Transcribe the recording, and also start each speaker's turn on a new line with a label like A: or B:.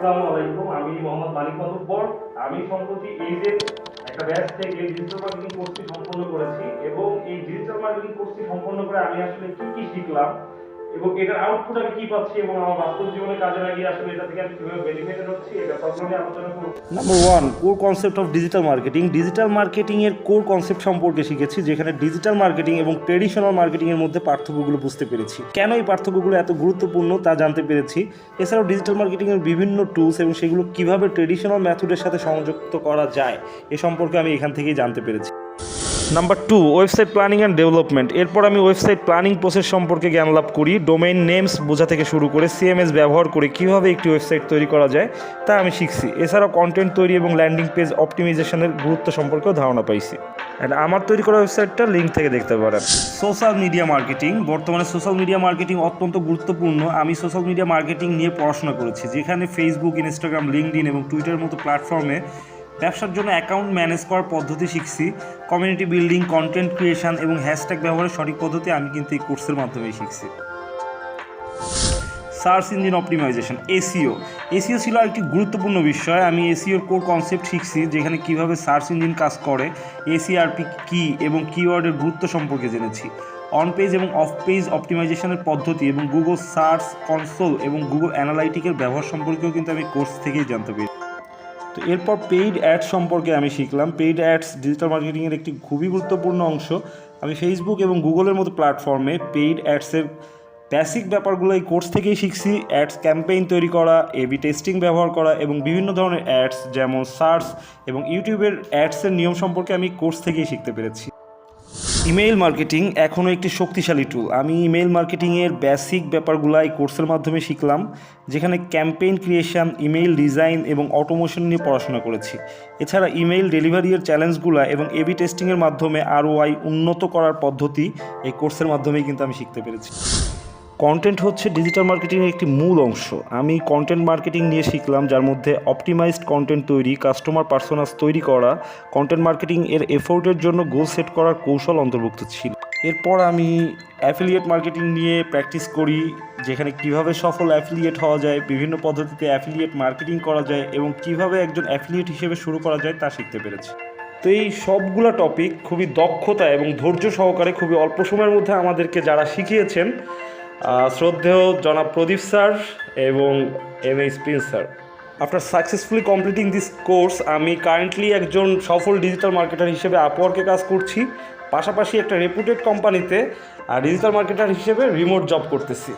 A: আসসালামু আলাইকুম, আমি মোহাম্মদ মানিক মাতুব্বর। আমি সম্প্রতি এইচএস একটা ব্যাচ থেকে ডিজিটাল মার্কেটিং কোর্সটি সম্পন্ন করেছি এবং এই ডিজিটাল মার্কেটিং কোর্সটি সম্পন্ন করে আমি আসলে কি কি শিখলাম এবং এটার আউটপুট আমি কি পাচ্ছি এবং আমার বাস্তব জীবনে কাজে লাগিয়ে আসলে এটা থেকে আমি কিভাবে বেনিফিটেড হচ্ছি এটা সম্পর্কে আলোচনা করব। Number one, core concept of digital marketing. Digital মার্কেটিংয়ের কোর কনসেপ্ট সম্পর্কে শিখেছি, যেখানে ডিজিটাল মার্কেটিং এবং ট্রেডিশনাল মার্কেটিংয়ের মধ্যে পার্থক্যগুলো বুঝতে পেরেছি, কেন এই পার্থক্যগুলো এত গুরুত্বপূর্ণ তা জানতে পেরেছি। এছাড়াও ডিজিটাল মার্কেটিংয়ের বিভিন্ন টুলস এবং সেগুলো কীভাবে ট্রেডিশনাল মেথডের সাথে সংযুক্ত করা যায় এ সম্পর্কে আমি এখান থেকেই জানতে পেরেছি। Number two, website planning and development. এরপর আমি ওয়েবসাইট প্ল্যানিং প্রসেস সম্পর্কে জ্ঞান লাভ করি। ডোমেইন নেমস বোঝা থেকে শুরু করে সিএমএস ব্যবহার করে কীভাবে একটি ওয়েবসাইট তৈরি করা যায় তা আমি শিখছি। এছাড়াও কন্টেন্ট তৈরি এবং ল্যান্ডিং পেজ অপটিমাইজেশনের গুরুত্ব সম্পর্কেও ধারণা পাইছি। অ্যান্ড আমার তৈরি করা ওয়েবসাইটটা লিঙ্ক থেকে দেখতে পারেন। Social media marketing. বর্তমানে সোশ্যাল মিডিয়া মার্কেটিং অত্যন্ত গুরুত্বপূর্ণ। আমি সোশ্যাল মিডিয়া মার্কেটিং নিয়ে পড়াশোনা করেছি, যেখানে ফেসবুক, ইনস্টাগ্রাম, লিঙ্কডইন এবং টুইটারের মতো প্ল্যাটফর্মে ব্যবসার জন্য অ্যাকাউন্ট ম্যানেজ করার পদ্ধতি শিখছি। কমিউনিটি বিল্ডিং, কন্টেন্ট ক্রিয়েশন এবং হ্যাশট্যাগ ব্যবহারের সঠিক পদ্ধতি আমি কিন্তু এই কোর্সের মাধ্যমেই শিখছি। Search engine optimization, SEO. SEO ছিল একটি গুরুত্বপূর্ণ বিষয়। আমি এসইওর কোর কনসেপ্ট শিখছি, যেখানে কিভাবে সার্চ ইঞ্জিন কাজ করে, এসইআরপি কী এবং কিওয়ার্ডের গুরুত্ব সম্পর্কে জেনেছি। অন পেজ এবং অফ পেজ অপটিমাইজেশনের পদ্ধতি এবং গুগল সার্চ কনসোল এবং গুগল অ্যানালাইটিকের ব্যবহার সম্পর্কেও কিন্তু আমি কোর্স থেকেই জানতে পেরেছি। তো এরপর পেইড অ্যাডস সম্পর্কে আমি শিখলাম। পেইড অ্যাডস ডিজিটাল মার্কেটিংয়ের একটি খুবই গুরুত্বপূর্ণ অংশ। আমি ফেসবুক এবং গুগলের মতো প্ল্যাটফর্মে পেইড অ্যাডসের বেসিক ব্যাপারগুলো এই কোর্স থেকেই শিখছি। অ্যাডস ক্যাম্পেইন তৈরি করা, এবি টেস্টিং ব্যবহার করা এবং বিভিন্ন ধরনের অ্যাডস যেমন সার্চ এবং ইউটিউবের অ্যাডসের নিয়ম সম্পর্কে আমি কোর্স থেকেই শিখতে পেরেছি। ইমেইল মার্কেটিং এখনও একটি শক্তিশালী টুল। আমি ইমেইল মার্কেটিংয়ের বেসিক ব্যাপারগুলো এই কোর্সের মাধ্যমে শিখলাম, যেখানে ক্যাম্পেইন ক্রিয়েশন, ইমেইল ডিজাইন এবং অটোমেশন নিয়ে পড়াশোনা করেছি। এছাড়া ইমেইল ডেলিভারির চ্যালেঞ্জগুলো এবং এবি টেস্টিংয়ের মাধ্যমে আরওআই উন্নত করার পদ্ধতি এই কোর্সের মাধ্যমেই কিন্তু আমি শিখতে পেরেছি। কন্টেন্ট হচ্ছে ডিজিটাল মার্কেটিংয়ের একটি মূল অংশ। আমি কন্টেন্ট মার্কেটিং নিয়ে শিখলাম, যার মধ্যে অপটিমাইজড কন্টেন্ট তৈরি, কাস্টমার পার্সোনাস তৈরি করা, কন্টেন্ট মার্কেটিং এর এফোর্টের জন্য গোল সেট করার কৌশল অন্তর্ভুক্ত ছিল। এরপর আমি অ্যাফিলিয়েট মার্কেটিং নিয়ে প্র্যাকটিস করি, যেখানে কিভাবে সফল অ্যাফিলিয়েট হওয়া যায়, বিভিন্ন পদ্ধতিতে অ্যাফিলিয়েট মার্কেটিং করা যায় এবং কিভাবে একজন অ্যাফিলিয়েট হিসেবে শুরু করা যায় তা শিখতে পেরেছি। তো এই সবগুলো টপিক খুবই দক্ষতা এবং ধৈর্য সহকারে খুবই অল্প সময়ের মধ্যে আমাদেরকে যারা শিখিয়েছেন, শ্রদ্ধেয় জনাব প্রদীপ স্যার এবং MA. Prince sir. After successfully completing this course, আমি কারেন্টলি একজন সফল ডিজিটাল মার্কেটার হিসেবে আপওয়ার্কে কাজ করছি, পাশাপাশি একটা রেপুটেড কোম্পানিতে ডিজিটাল মার্কেটার হিসেবে রিমোট জব করতেছি।